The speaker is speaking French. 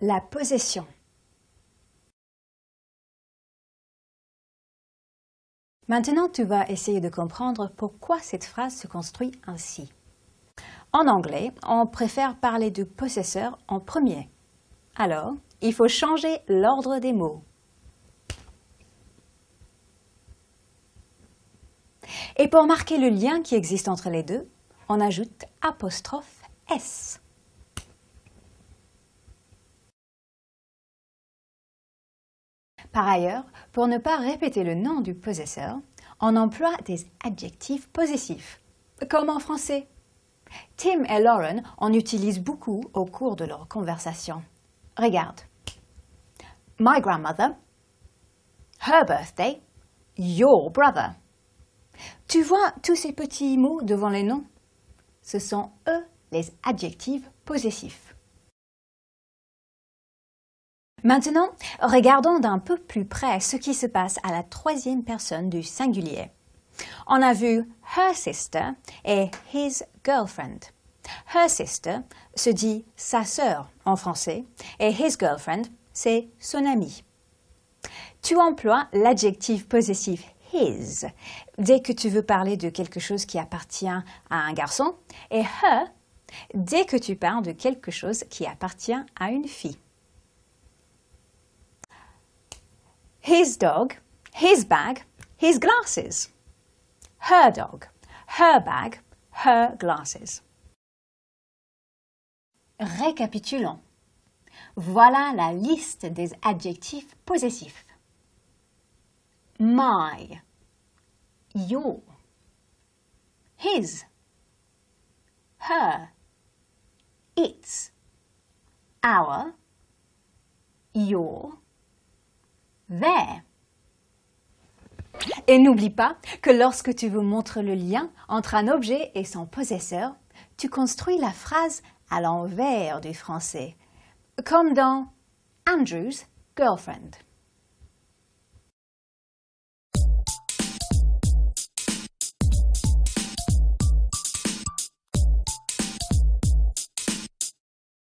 La possession. Maintenant, tu vas essayer de comprendre pourquoi cette phrase se construit ainsi. En anglais, on préfère parler du possesseur en premier. Alors, il faut changer l'ordre des mots. Et pour marquer le lien qui existe entre les deux, on ajoute apostrophe S. Par ailleurs, pour ne pas répéter le nom du possesseur, on emploie des adjectifs possessifs, comme en français. Tim et Lauren en utilisent beaucoup au cours de leur conversation. Regarde. My grandmother, her birthday, your brother. Tu vois tous ces petits mots devant les noms? Ce sont eux les adjectifs possessifs. Maintenant, regardons d'un peu plus près ce qui se passe à la troisième personne du singulier. On a vu her sister et his girlfriend. Her sister se dit sa sœur en français et his girlfriend, c'est son amie. Tu emploies l'adjectif possessif his dès que tu veux parler de quelque chose qui appartient à un garçon et her dès que tu parles de quelque chose qui appartient à une fille. His dog, his bag, his glasses. Her dog, her bag, her glasses. Récapitulons. Voilà la liste des adjectifs possessifs. My, your, his, her, its, our, your, their. Et n'oublie pas que lorsque tu veux montrer le lien entre un objet et son possesseur, tu construis la phrase à l'envers du français, comme dans Andrew's girlfriend.